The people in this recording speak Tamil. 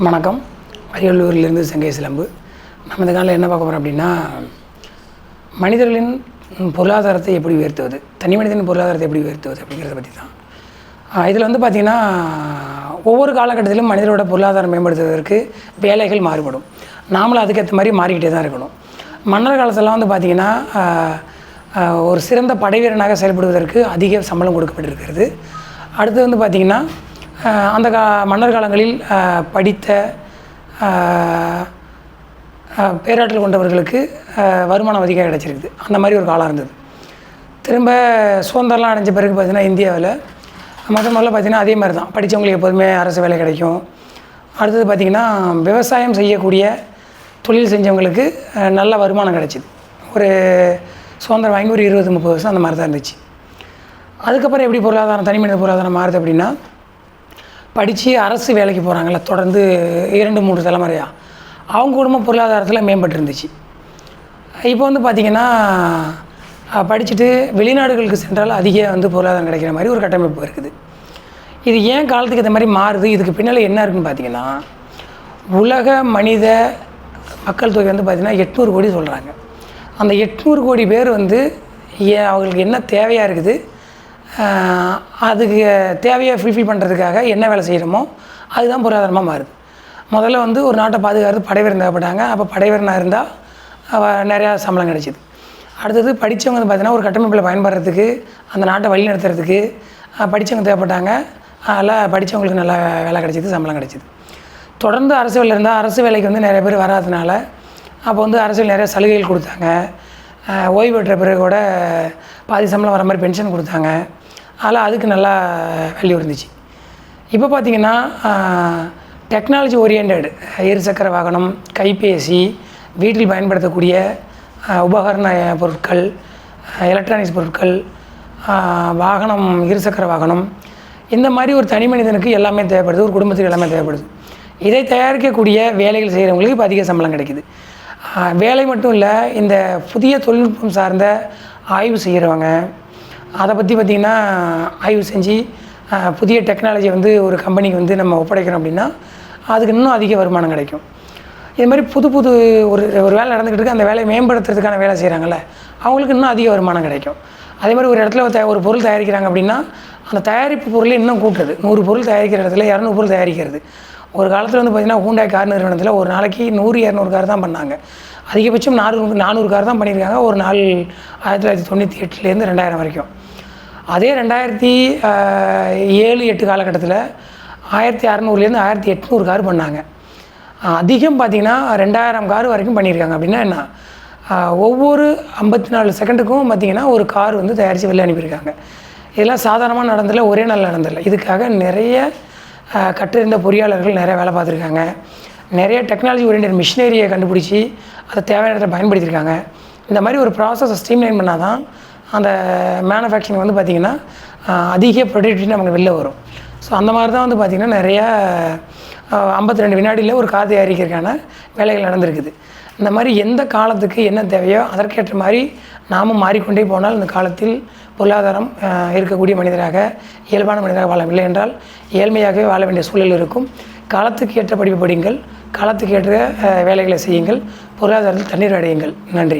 வணக்கம். அரியலூரிலிருந்து செங்கை சிலம்பு. நம்ம இந்த காலையில் என்ன பார்க்க போகிறோம் அப்படின்னா, மனிதர்களின் பொருளாதாரத்தை எப்படி உயர்த்துவது, தனி மனிதனின் பொருளாதாரத்தை எப்படி உயர்த்துவது அப்படிங்கிறத பற்றி தான். இதில் வந்து பார்த்திங்கன்னா, ஒவ்வொரு காலகட்டத்திலும் மனிதரோட பொருளாதாரம் மேம்படுத்துவதற்கு வேலைகள் மாறுபடும். நாமளும் அதுக்கேற்ற மாதிரி மாறிக்கிட்டே தான் இருக்கணும். மன்னர் காலத்திலலாம் வந்து பார்த்திங்கன்னா, ஒரு சிறந்த படைவீரனாக செயல்படுவதற்கு அதிக சம்பளம் கொடுக்கப்பட்டிருக்கிறது. அடுத்து வந்து பார்த்திங்கன்னா, அந்த மன்னர் காலங்களில் படித்த பேராற்றல் கொண்டவர்களுக்கு வருமானம் அதிகம் கிடச்சிருக்குது. அந்த மாதிரி ஒரு காலம் இருந்தது. திரும்ப சுதந்திரம்லாம் அடைஞ்ச பிறகு பார்த்திங்கன்னா, இந்தியாவில் முதல்ல பார்த்திங்கன்னா அதே மாதிரி தான், படித்தவங்களுக்கு எப்போதுமே அரசு வேலை கிடைக்கும். அடுத்தது பார்த்திங்கன்னா, விவசாயம் செய்யக்கூடிய தொழில் செஞ்சவங்களுக்கு நல்ல வருமானம் கிடச்சிது. ஒரு சுதந்திரம் வாங்கி ஒரு 20-30 வருஷம் அந்த மாதிரி தான் இருந்துச்சு. அதுக்கப்புறம் எப்படி பொருளாதாரம், தனி மனித பொருளாதாரம் மாறுது அப்படின்னா, படித்து அரசு வேலைக்கு போகிறாங்கள தொடர்ந்து 2-3 தலைமுறையாக, அவங்க குடும்ப பொருளாதாரத்தில் மேம்பட்டு இருந்துச்சு. இப்போ வந்து பார்த்திங்கன்னா, படிச்சுட்டு வெளிநாடுகளுக்கு சென்றால் அதிக பொருளாதாரம் கிடைக்கிற மாதிரி ஒரு கட்டமைப்பு இருக்குது. இது ஏன் காலத்துக்கு இந்த மாதிரி மாறுது, இதுக்கு பின்னால் என்ன இருக்குதுன்னு பார்த்திங்கன்னா, உலக மனித மக்கள் தொகை பார்த்திங்கன்னா 800 கோடி சொல்கிறாங்க. அந்த 800 கோடி பேர் அவங்களுக்கு என்ன தேவையாக இருக்குது, அதுக்கு தேவையை ஃபுல்ஃபில் பண்ணுறதுக்காக என்ன வேலை செய்கிறோமோ அதுதான் பொருளாதாரமாக மாறுது. முதல்ல ஒரு நாட்டை பாதுகாக்கிறது படைவீரன் தேவைப்பட்டாங்க. அப்போ படைவீரனாக இருந்தால் நிறையா சம்பளம் கிடச்சிது. அடுத்தது படித்தவங்க பார்த்திங்கன்னா ஒரு கட்டமைப்பில் பயன்படுறதுக்கு, அந்த நாட்டை வழி நடத்துறதுக்கு படித்தவங்க தேவைப்பட்டாங்க. அதில் படித்தவங்களுக்கு நல்லா வேலை கிடச்சிது, சம்பளம் கிடச்சிது. தொடர்ந்து அரசு வேலை இருந்தால் அரசு வேலைக்கு நிறைய பேர் வராதனால அப்போ அரசியல் நிறைய சலுகைகள் கொடுத்தாங்க. ஓய்வு பெற்ற பிறகு கூட பாதி சம்பளம் வர மாதிரி பென்ஷன் கொடுத்தாங்க. அதில் அதுக்கு நல்லா வேல்யூ இருந்துச்சு. இப்போ பார்த்திங்கன்னா, டெக்னாலஜி ஓரியன்ட் இருசக்கர வாகனம், கைபேசி, வீட்டில் பயன்படுத்தக்கூடிய உபகரண பொருட்கள், எலக்ட்ரானிக்ஸ் பொருட்கள், வாகனம், இருசக்கர வாகனம், இந்த மாதிரி ஒரு தனி மனிதனுக்கு எல்லாமே தேவைப்படுது, ஒரு குடும்பத்துக்கு எல்லாமே தேவைப்படுது. இதை தயாரிக்கக்கூடிய வேலைகள் செய்கிறவங்களுக்கு இப்போ அதிக சம்பளம் கிடைக்குது. வேலை மட்டும் இல்லை, இந்த புதிய தொழில்நுட்பம் சார்ந்த ஆய்வு செய்கிறவங்க, அதை பற்றி பார்த்திங்கன்னா ஆய்வு செஞ்சு புதிய டெக்னாலஜி ஒரு கம்பெனிக்கு நம்ம ஒப்படைக்கிறோம் அப்படின்னா அதுக்கு இன்னும் அதிக வருமானம் கிடைக்கும். இது மாதிரி புது புது ஒரு வேலை நடந்துக்கிட்டு இருக்குது, அந்த வேலையை மேம்படுத்துறதுக்கான வேலை செய்கிறாங்கல்ல, அவங்களுக்கு இன்னும் அதிக வருமானம் கிடைக்கும். அதே மாதிரி ஒரு இடத்துல ஒரு பொருள் தயாரிக்கிறாங்க அப்படின்னா, அந்த தயாரிப்பு பொருளை இன்னும் கூட்டுறது. 100 பொருள் தயாரிக்கிற இடத்துல 200 பொருள் தயாரிக்கிறது. ஒரு காலத்தில் பார்த்திங்கன்னா ஹூண்டாய் கார் நிறுவனத்தில் ஒரு நாளைக்கு 100-200 கார் தான் பண்ணாங்க. அதிகபட்சம் 400 கார் தான் பண்ணியிருக்காங்க ஒரு நாள், 1998லேருந்து 2000 வரைக்கும். அதே 2007-8 காலகட்டத்தில் 1600லேருந்து 1800 கார் பண்ணாங்க. அதிகம் பார்த்திங்கன்னா 2000 கார் வரைக்கும் பண்ணியிருக்காங்க. அப்படின்னா என்ன, ஒவ்வொரு 54 செகண்டுக்கும் பார்த்திங்கன்னா ஒரு கார் தயாரித்து வெளில அனுப்பியிருக்காங்க. இதெல்லாம் சாதாரணமாக நடந்ததில்லை, ஒரே நாள் நடந்ததில்லை. இதுக்காக நிறைய கற்றறிந்த பொறியாளர்கள் நிறைய வேலை பார்த்துருக்காங்க. நிறைய டெக்னாலஜி ஓரியன்ட் மிஷினரியை கண்டுபிடிச்சி அதை தேவையான இடத்துல பயன்படுத்தியிருக்காங்க. இந்த மாதிரி ஒரு ப்ராசஸை ஸ்ட்ரீம்லைன் பண்ணால் தான் அந்த மேனுஃபேக்சரிங் பார்த்திங்கன்னா அதிக ப்ரொடக்டிவிட்டி நமக்கு வெளில வரும். ஸோ அந்த மாதிரி தான் பார்த்திங்கன்னா நிறையா 52 வினாடியில் ஒரு கார் தயாரிக்கிறதுக்கான வேலைகள் நடந்திருக்குது. இந்த மாதிரி எந்த காலத்துக்கு என்ன தேவையோ அதற்கேற்ற மாதிரி நாமும் மாறிக்கொண்டே போனால் இந்த காலத்தில் பொருளாதாரம் இருக்கக்கூடிய மனிதராக, இயல்பான மனிதராக வாழவில்லை என்றால் ஏழ்மையாகவே வாழ வேண்டிய சூழல் இருக்கும். காலத்துக்கு ஏற்ற படிப்பு படியுங்கள், காலத்துக்கு ஏற்ற வேலைகளை செய்யுங்கள், பொருளாதாரத்தில் தண்ணீர் அடையுங்கள். நன்றி.